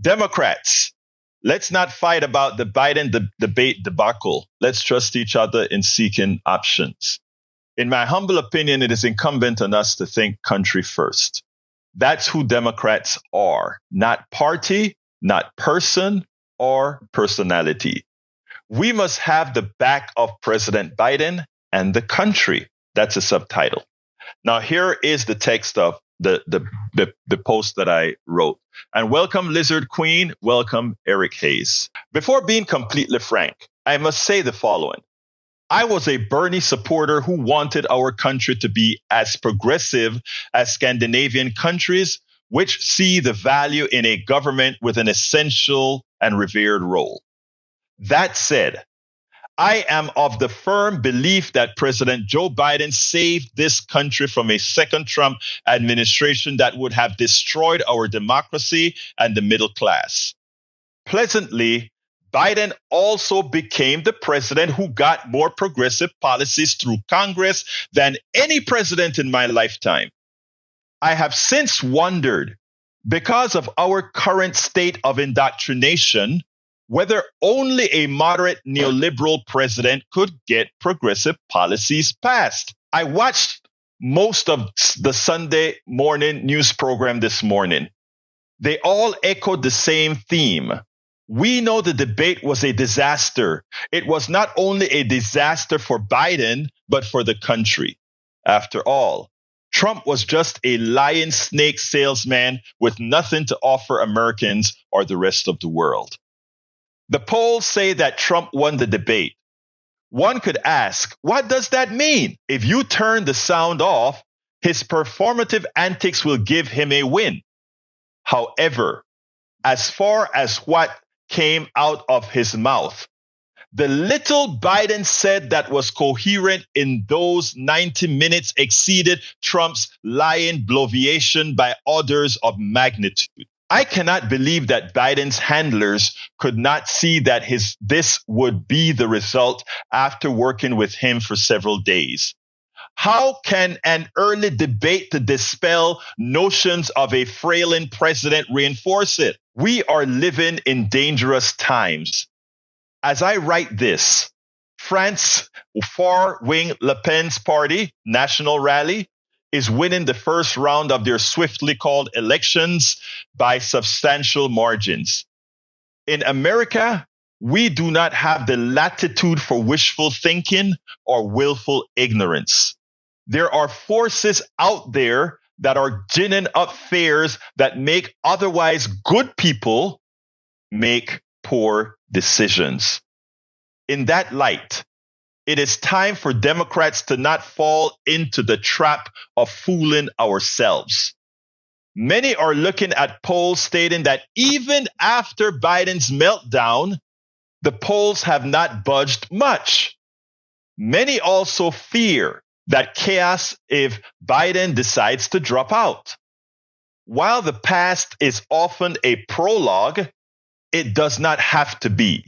Democrats, let's not fight about the Biden debate debacle. Let's trust each other in seeking options. In my humble opinion, it is incumbent on us to think country first. That's who Democrats are, not party, not person or personality. We must have the back of President Biden and the country. That's a subtitle. Now, here is the text of the post that I wrote. And welcome, Lizard Queen. Welcome, Eric Hayes. Before being completely frank, I must say the following. I was a Bernie supporter who wanted our country to be as progressive as Scandinavian countries, which see the value in a government with an essential and revered role. That said, I am of the firm belief that President Joe Biden saved this country from a second Trump administration that would have destroyed our democracy and the middle class. Pleasantly, Biden also became the president who got more progressive policies through Congress than any president in my lifetime. I have since wondered, because of our current state of indoctrination, whether only a moderate neoliberal president could get progressive policies passed. I watched most of the Sunday morning news program this morning. They all echoed the same theme. We know the debate was a disaster. It was not only a disaster for Biden, but for the country. After all, Trump was just a lion snake salesman with nothing to offer Americans or the rest of the world. The polls say that Trump won the debate. One could ask, what does that mean? If you turn the sound off, his performative antics will give him a win. However, as far as what came out of his mouth, the little Biden said that was coherent in those 90 minutes exceeded Trump's lying bloviation by orders of magnitude. I cannot believe that Biden's handlers could not see that this would be the result after working with him for several days. How can an early debate to dispel notions of a frailing president reinforce it? We are living in dangerous times. As I write this, France's far-wing Le Pen's party, National Rally, is winning the first round of their swiftly called elections by substantial margins. In America, we do not have the latitude for wishful thinking or willful ignorance. There are forces out there that are ginning up fears that make otherwise good people make poor decisions. In that light, it is time for Democrats to not fall into the trap of fooling ourselves. Many are looking at polls stating that even after Biden's meltdown, the polls have not budged much. Many also fear that chaos if Biden decides to drop out. While the past is often a prologue, it does not have to be.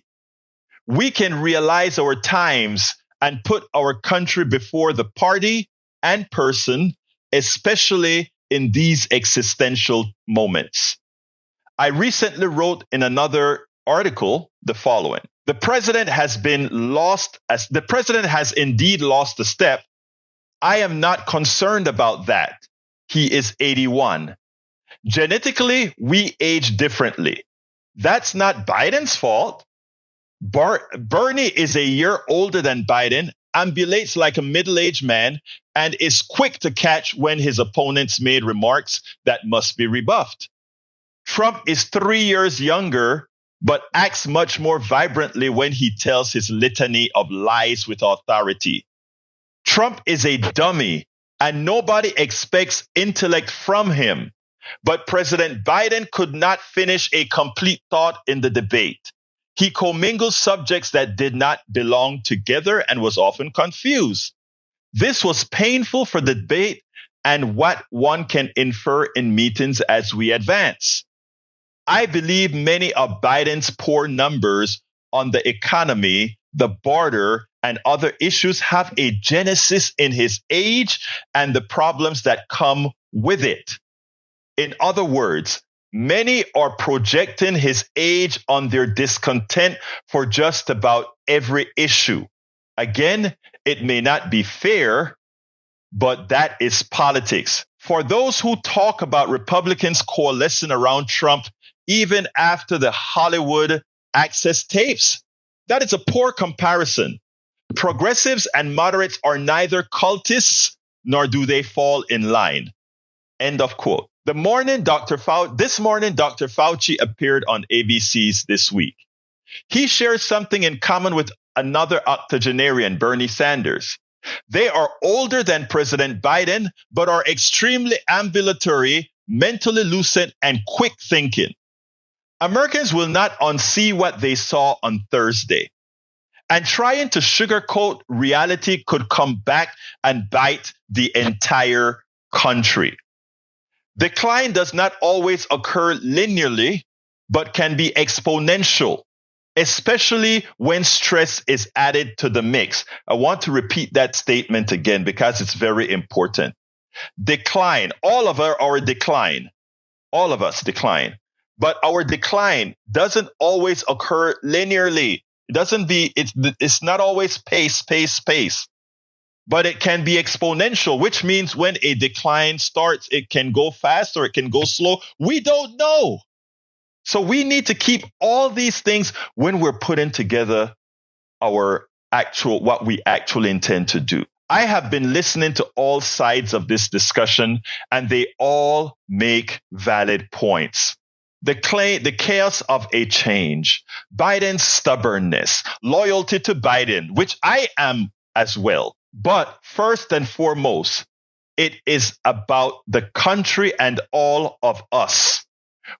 We can realize our times and put our country before the party and person, especially in these existential moments. I recently wrote in another article the following. The president has indeed lost a step. I am not concerned about that. He is 81. Genetically, we age differently. That's not Biden's fault. Bernie is a year older than Biden, ambulates like a middle-aged man, and is quick to catch when his opponents made remarks that must be rebuffed. Trump is 3 years younger, but acts much more vibrantly when he tells his litany of lies with authority. Trump is a dummy, and nobody expects intellect from him. But President Biden could not finish a complete thought in the debate. He commingled subjects that did not belong together and was often confused. This was painful for the debate and what one can infer in meetings as we advance. I believe many of Biden's poor numbers on the economy, the border, and other issues have a genesis in his age and the problems that come with it. In other words, Many are projecting his age on their discontent for just about every issue. Again, it may not be fair, but that is politics. For those who talk about Republicans coalescing around Trump, even after the Hollywood access tapes, that is a poor comparison. Progressives and moderates are neither cultists nor do they fall in line. End of quote. This morning, Dr. Fauci appeared on ABC's This Week. He shares something in common with another octogenarian, Bernie Sanders. They are older than President Biden, but are extremely ambulatory, mentally lucid, and quick thinking. Americans will not unsee what they saw on Thursday. And trying to sugarcoat reality could come back and bite the entire country. Decline does not always occur linearly, but can be exponential, especially when stress is added to the mix. I want to repeat that statement again because it's very important. Decline, all of our decline, all of us decline, but our decline doesn't always occur linearly. It's not always pace, but it can be exponential, which means when a decline starts, it can go fast or it can go slow. We don't know. So we need to keep all these things when we're putting together what we actually intend to do. I have been listening to all sides of this discussion, and they all make valid points. The chaos of a change, Biden's stubbornness, loyalty to Biden, which I am as well. But first and foremost, it is about the country and all of us.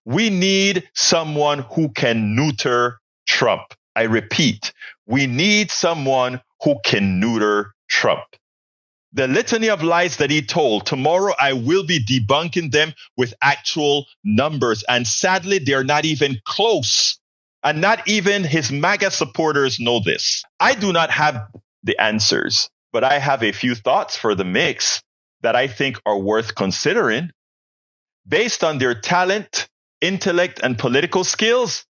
We need someone who can neuter Trump. I repeat, we need someone who can neuter Trump. The litany of lies that he told, tomorrow I will be debunking them with actual numbers. And sadly, they're not even close. And not even his MAGA supporters know this. I do not have the answers, but I have a few thoughts for the mix that I think are worth considering. Based on their talent, intellect, and political skills,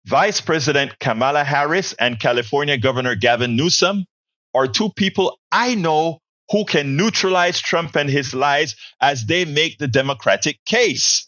Vice President Kamala Harris and California Governor Gavin Newsom are two people I know who can neutralize Trump and his lies as they make the Democratic case.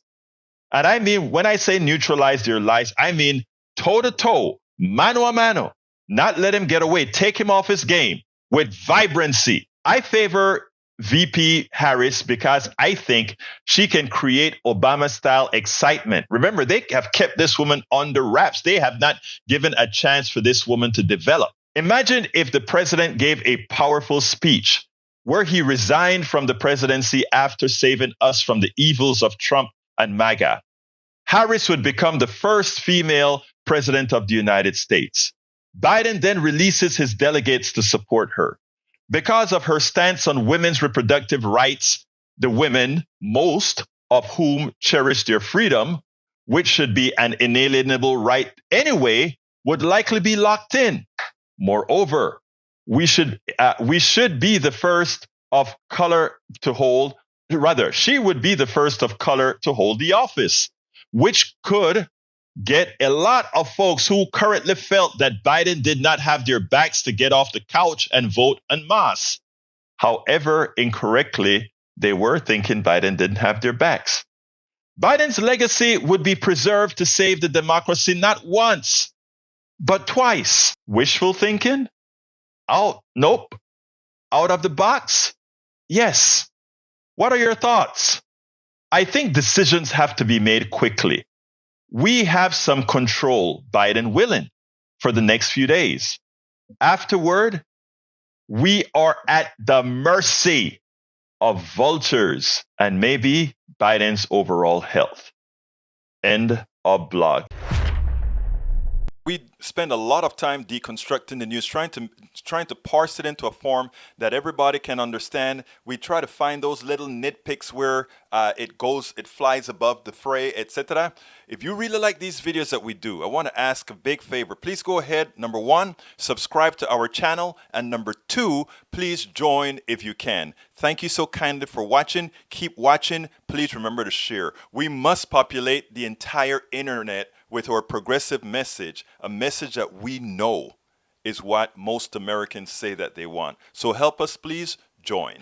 And I mean, when I say neutralize their lies, I mean toe-to-toe, mano a mano, not let him get away, take him off his game with vibrancy. I favor VP Harris because I think she can create Obama-style excitement. Remember, they have kept this woman under wraps. They have not given a chance for this woman to develop. Imagine if the president gave a powerful speech where he resigned from the presidency after saving us from the evils of Trump and MAGA. Harris would become the first female president of the United States. Biden then releases his delegates to support her. Because of her stance on women's reproductive rights, the women, most of whom cherish their freedom, which should be an inalienable right anyway, would likely be locked in. Moreover, we should be the first of color to hold, rather, she would be the first of color to hold the office, which could get a lot of folks who currently felt that Biden did not have their backs to get off the couch and vote en masse. However, incorrectly, they were thinking Biden didn't have their backs. Biden's legacy would be preserved to save the democracy not once, but twice. Wishful thinking? Nope. Out of the box? Yes. What are your thoughts? I think decisions have to be made quickly. We have some control, Biden willing, for the next few days. Afterward, we are at the mercy of vultures and maybe Biden's overall health. End of blog. we spend a lot of time deconstructing the news, trying to parse it into a form that everybody can understand. We try to find those little nitpicks where it flies above the fray, etc. If you really like these videos that we do, I want to ask a big favor. Please go ahead. Number one, subscribe to our channel, and number two, please join if you can. Thank you so kindly for watching. Keep watching. Please remember to share. We must populate the entire internet with our progressive message, a message that we know is what most Americans say that they want. So help us, please join.